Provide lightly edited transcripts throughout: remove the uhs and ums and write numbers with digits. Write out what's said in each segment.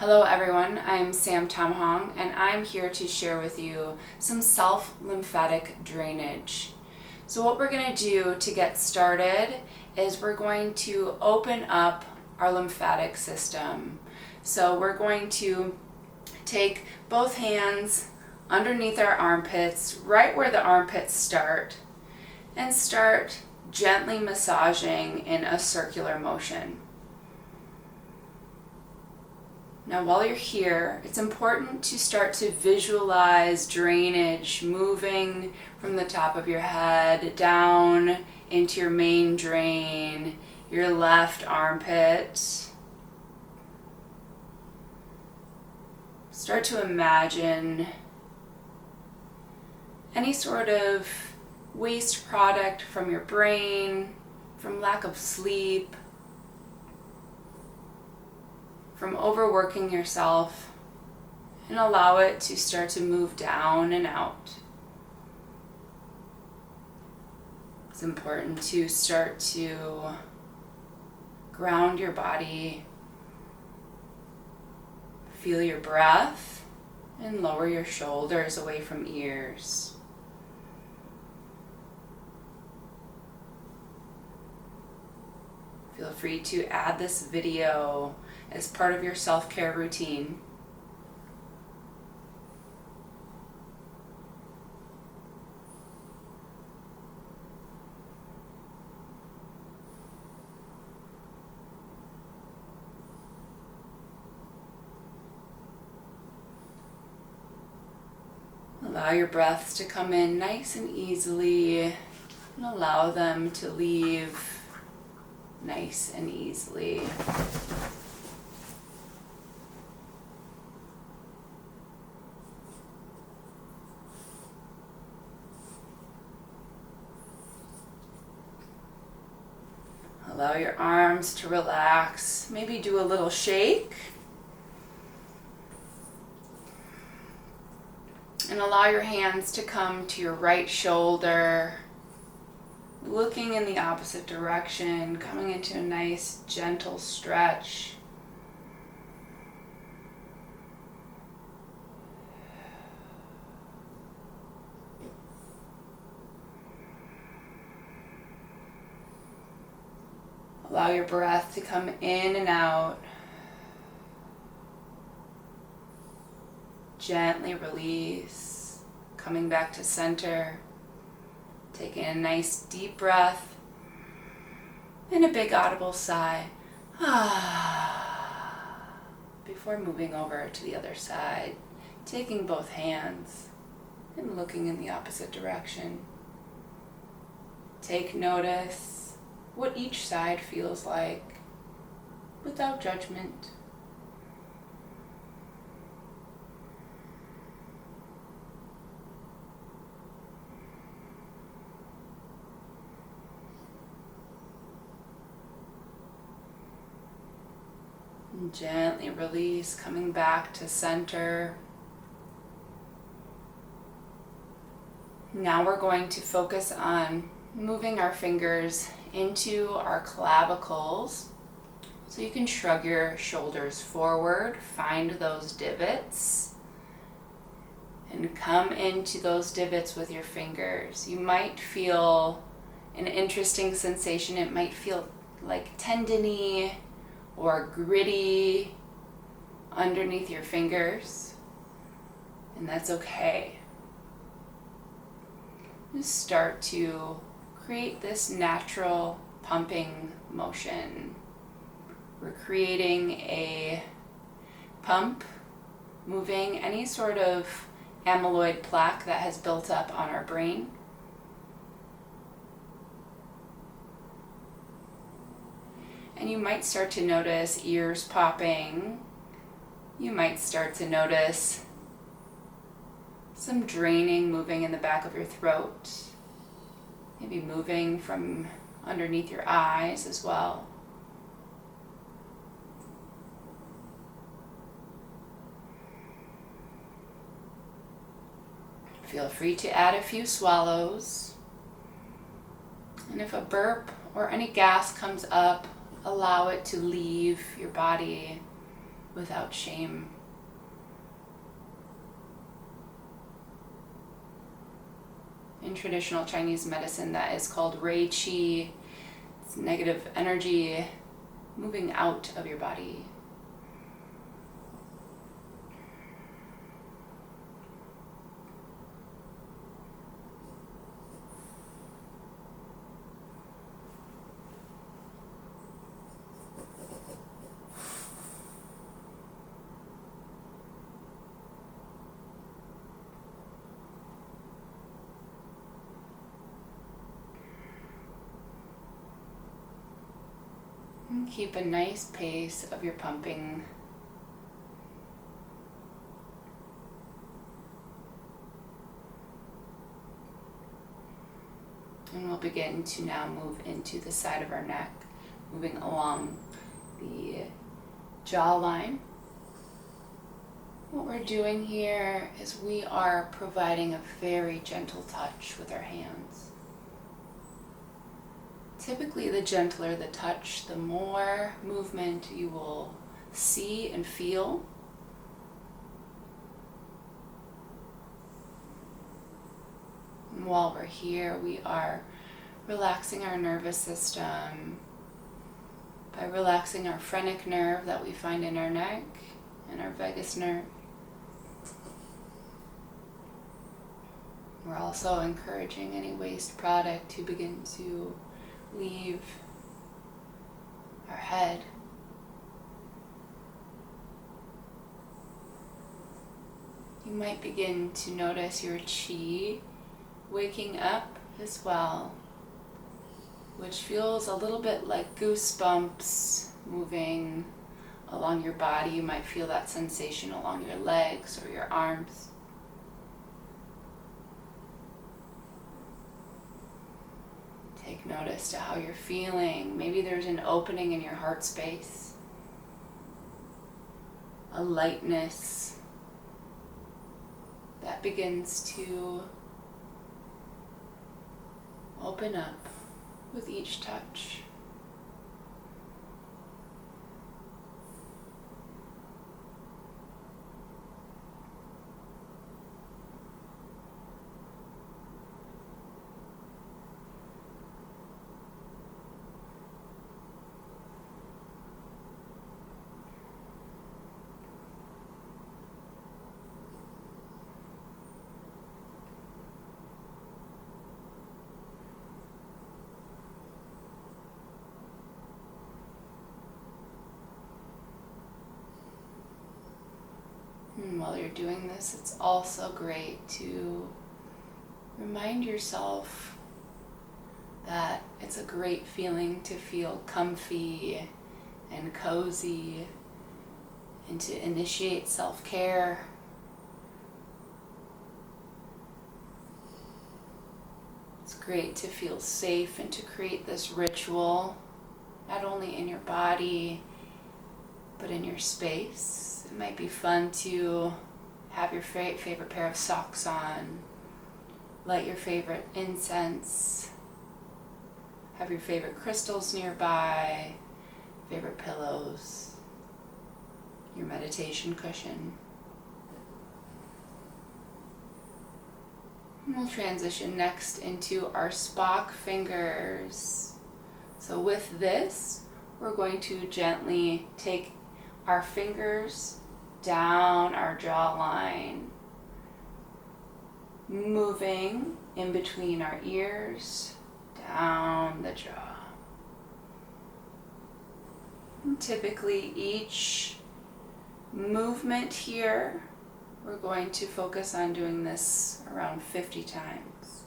Hello everyone, I'm Sam Tamhong and I'm here to share with you some self-lymphatic drainage. So what we're going to do to get started is we're going to open up our lymphatic system. So we're going to take both hands underneath our armpits, right where the armpits start, and start gently massaging in a circular motion. Now while you're here, it's important to start to visualize drainage moving from the top of your head down into your main drain, your left armpit. Start to imagine any sort of waste product from your brain, from lack of sleep, from overworking yourself, and allow it to start to move down and out. It's important to start to ground your body, feel your breath, and lower your shoulders away from ears. Feel free to add this video as part of your self-care routine. Allow your breaths to come in nice and easily, and allow them to leave nice and easily. Allow your arms to relax. Maybe do a little shake. And allow your hands to come to your right shoulder, looking in the opposite direction, coming into a nice gentle stretch. Allow your breath to come in and out. Gently release, coming back to center. Taking a nice deep breath and a big audible sigh. Before moving over to the other side, taking both hands and looking in the opposite direction. Take notice what each side feels like without judgment. And gently release, coming back to center. Now we're going to focus on moving our fingers into our clavicles. So you can shrug your shoulders forward, find those divots, and come into those divots with your fingers. You might feel an interesting sensation. It might feel like tendony or gritty underneath your fingers, and that's okay. Just start to create this natural pumping motion. We're creating a pump, moving any sort of amyloid plaque that has built up on our brain. And you might start to notice ears popping. You might start to notice some draining moving in the back of your throat. Maybe moving from underneath your eyes as well. Feel free to add a few swallows. And if a burp or any gas comes up, allow it to leave your body without shame. In traditional Chinese medicine, that is called Rei Qi. It's negative energy moving out of your body. And keep a nice pace of your pumping. And we'll begin to now move into the side of our neck, moving along the jawline. What we're doing here is we are providing a very gentle touch with our hands. Typically, the gentler the touch, the more movement you will see and feel. And while we're here, we are relaxing our nervous system by relaxing our phrenic nerve that we find in our neck and our vagus nerve. We're also encouraging any waste product to begin to leave our head. You might begin to notice your chi waking up as well, which feels a little bit like goosebumps moving along your body. You might feel that sensation along your legs or your arms. Take notice to how you're feeling. Maybe there's an opening in your heart space, a lightness that begins to open up with each touch. And while you're doing this, it's also great to remind yourself that it's a great feeling to feel comfy and cozy and to initiate self-care. It's great to feel safe and to create this ritual, not only in your body, but in your space. It might be fun to have your favorite pair of socks on, light your favorite incense, have your favorite crystals nearby, favorite pillows, your meditation cushion. And we'll transition next into our Spock fingers. So with this, we're going to gently take our fingers down our jawline, moving in between our ears, down the jaw. And typically each movement here, we're going to focus on doing this around 50 times.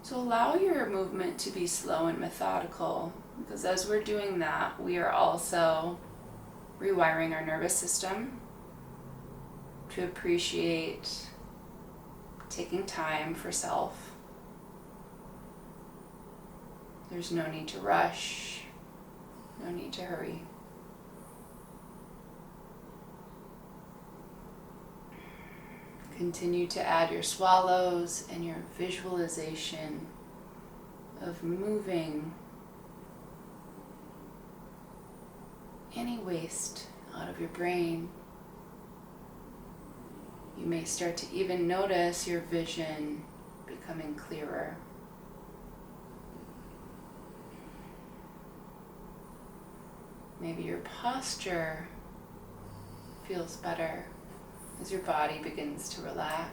So allow your movement to be slow and methodical, because as we're doing that, we are also rewiring our nervous system to appreciate taking time for self. There's no need to rush, no need to hurry. Continue to add your swallows and your visualization of moving any waste out of your brain. You may start to even notice your vision becoming clearer. Maybe your posture feels better as your body begins to relax.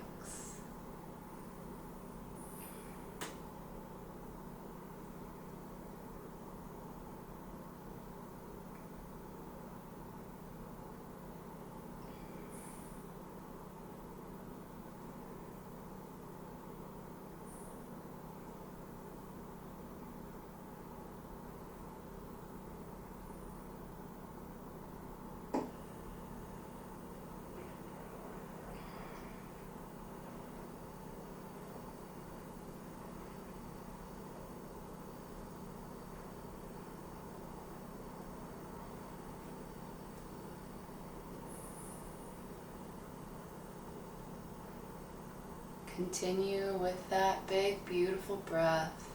Continue with that big, beautiful breath.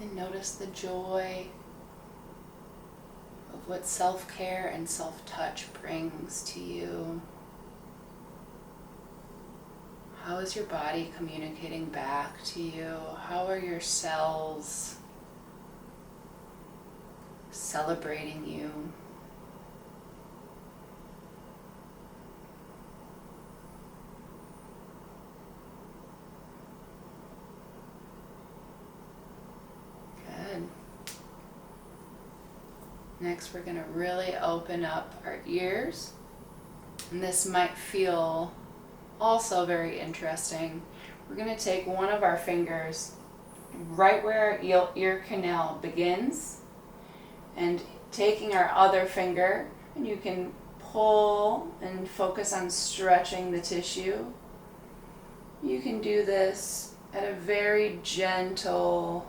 And notice the joy of what self-care and self-touch brings to you. How is your body communicating back to you? How are your cells celebrating you? Good. Next, we're going to really open up our ears. And this might feel also very interesting. We're going to take one of our fingers right where our ear canal begins, and taking our other finger, and you can pull and focus on stretching the tissue. You can do this at a very gentle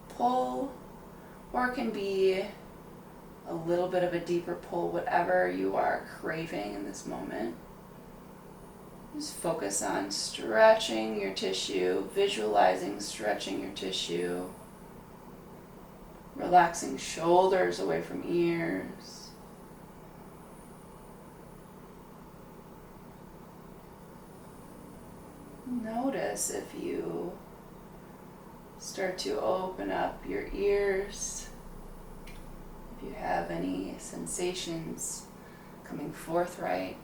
pull, or it can be a little bit of a deeper pull, whatever you are craving in this moment. Just focus on stretching your tissue, visualizing stretching your tissue. Relaxing shoulders away from ears. Notice if you start to open up your ears, if you have any sensations coming forthright.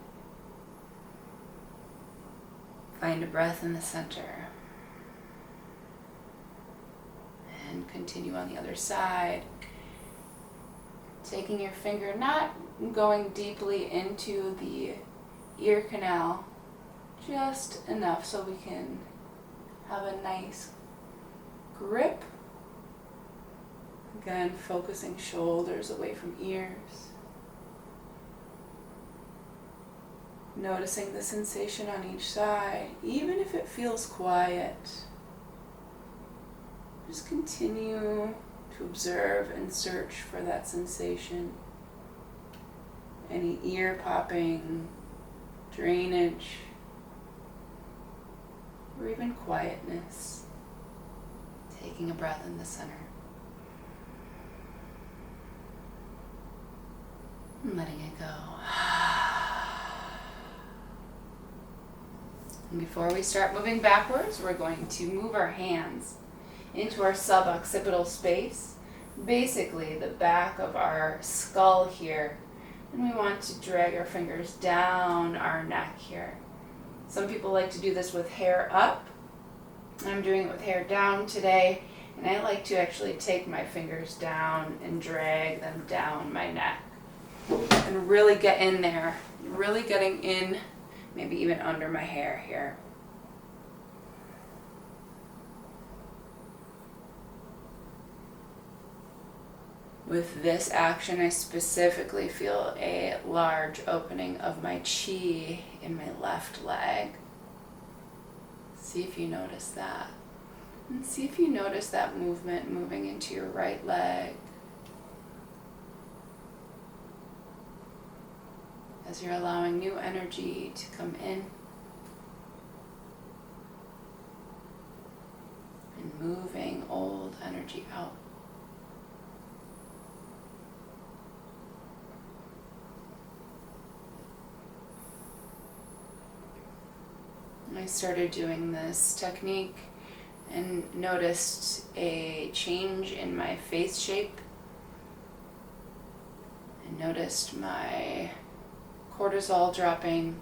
Find a breath in the center. And continue on the other side. Taking your finger, not going deeply into the ear canal, just enough so we can have a nice grip. Again, focusing shoulders away from ears. Noticing the sensation on each side, even if it feels quiet. Just continue to observe and search for that sensation. Any ear popping, drainage, or even quietness. Taking a breath in the center. And letting it go. And before we start moving backwards, we're going to move our hands into our suboccipital space, basically the back of our skull here. And we want to drag our fingers down our neck here. Some people like to do this with hair up. I'm doing it with hair down today, and I like to actually take my fingers down and drag them down my neck. And really get in there, really getting in, maybe even under my hair here. With this action, I specifically feel a large opening of my chi in my left leg. See if you notice that. And see if you notice that movement moving into your right leg. as you're allowing new energy to come in and moving old energy out. I started doing this technique and noticed a change in my face shape. I noticed my cortisol dropping.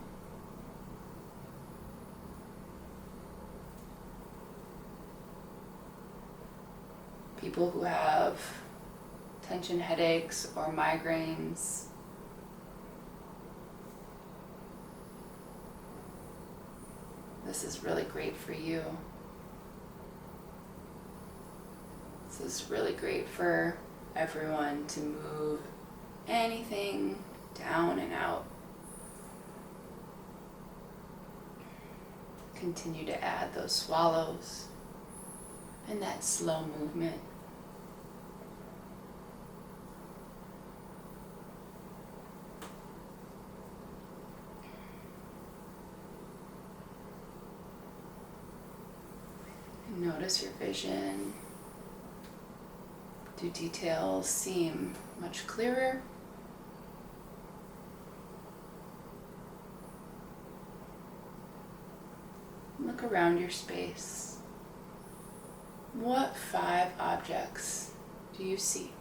People who have tension headaches or migraines, this is really great for you. This is really great for everyone to move anything down and out. Continue to add those swallows and that slow movement. And notice your vision. Do details seem much clearer? Look around your space. What 5 objects do you see?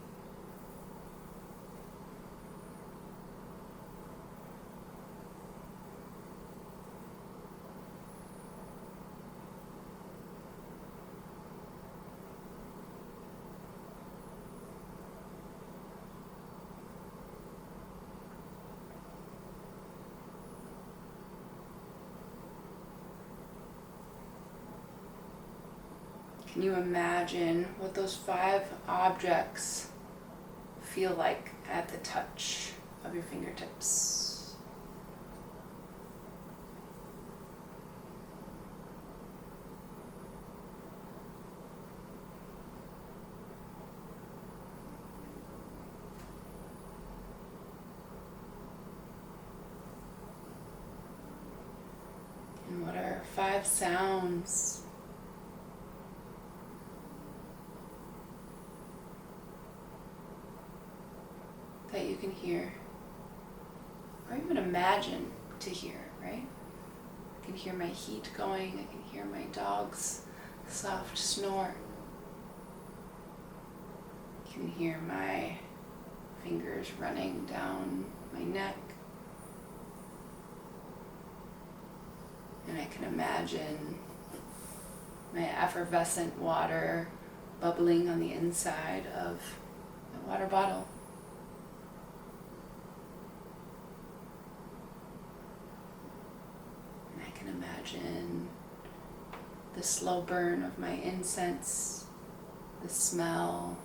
Can you imagine what those 5 objects feel like at the touch of your fingertips? And what are 5 sounds that you can hear, or even imagine to hear, right? I can hear my heat going, I can hear my dog's soft snore. You can hear my fingers running down my neck. And I can imagine my effervescent water bubbling on the inside of my water bottle. Imagine the slow burn of my incense, the smell,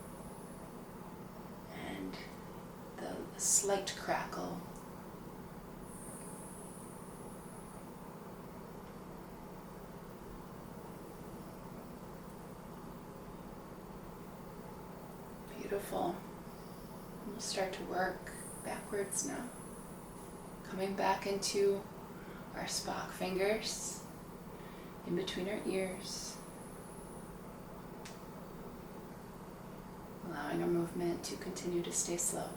and the slight crackle. Beautiful. We'll start to work backwards now, coming back into our Spock fingers in between our ears, allowing our movement to continue to stay slow.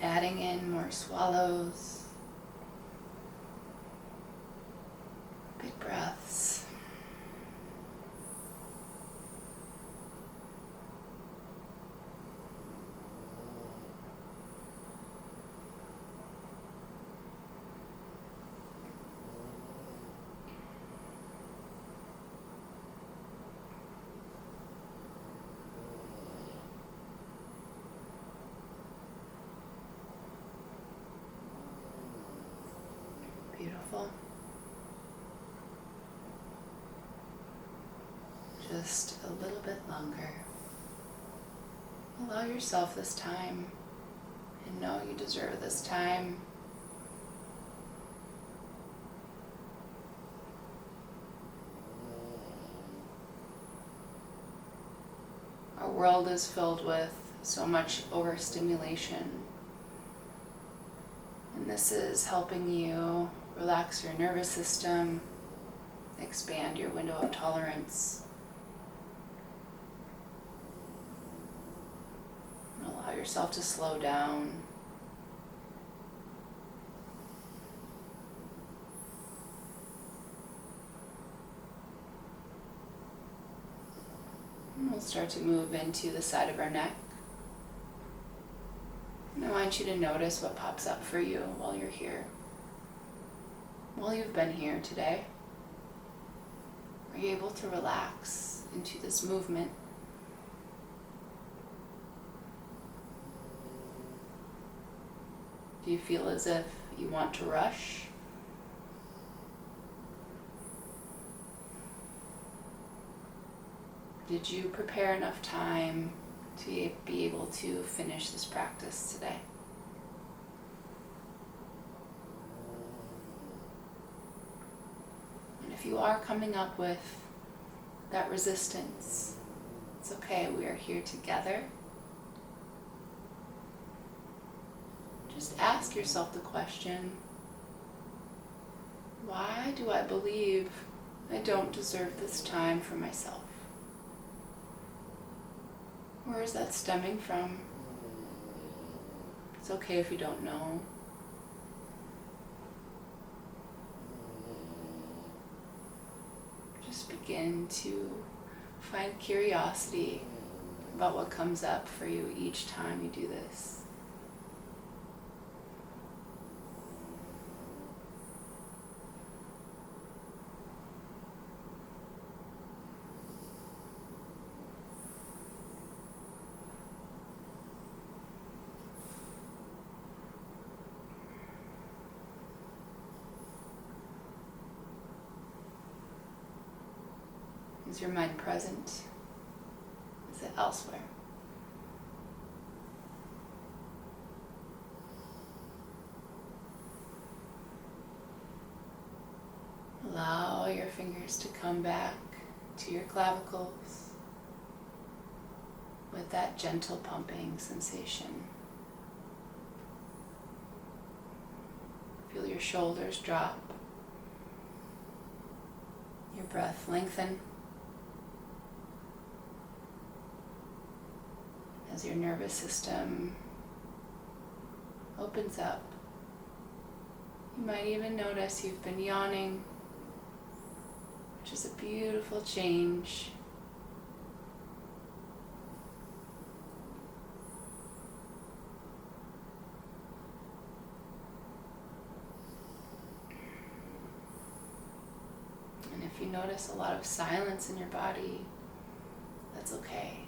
Adding in more swallows, big breaths. just a little bit longer. Allow yourself this time and know you deserve this time. Our world is filled with so much overstimulation, and this is helping you relax your nervous system, expand your window of tolerance, and allow yourself to slow down. And we'll start to move into the side of our neck. And I want you to notice what pops up for you while you're here. While you've been here today, are you able to relax into this movement? Do you feel as if you want to rush? Did you prepare enough time to be able to finish this practice today? And if you are coming up with that resistance, it's okay, we are here together. Just ask yourself the question, why do I believe I don't deserve this time for myself? Where is that stemming from? It's okay if you don't know. Just begin to find curiosity about what comes up for you each time you do this. Is your mind present? Is it elsewhere? Allow your fingers to come back to your clavicles with that gentle pumping sensation. Feel your shoulders drop, your breath lengthen. As your nervous system opens up, you might even notice you've been yawning, which is a beautiful change. And if you notice a lot of silence in your body, that's okay.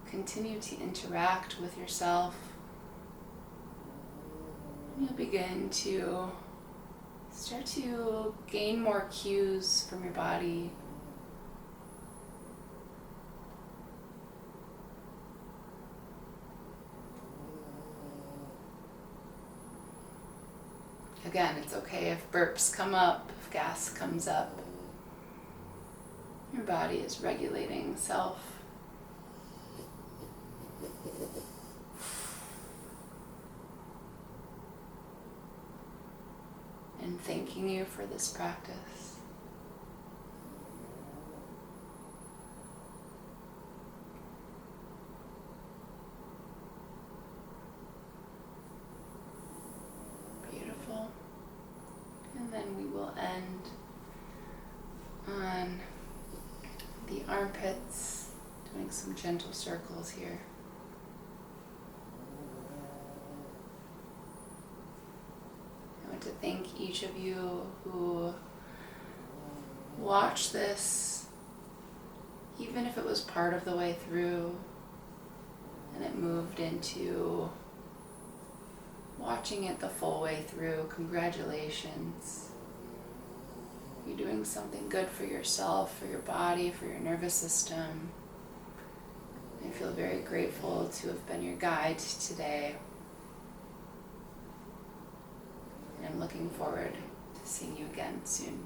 Continue to interact with yourself. You'll begin to start to gain more cues from your body. Again, it's okay if burps come up, if gas comes up. Your body is regulating itself. And thanking you for this practice. Beautiful. And then we will end on the armpits, doing some gentle circles here. To thank each of you who watched this, even if it was part of the way through and it moved into watching it the full way through. Congratulations. You're doing something good for yourself, for your body, for your nervous system. I feel very grateful to have been your guide today. And I'm looking forward to seeing you again soon.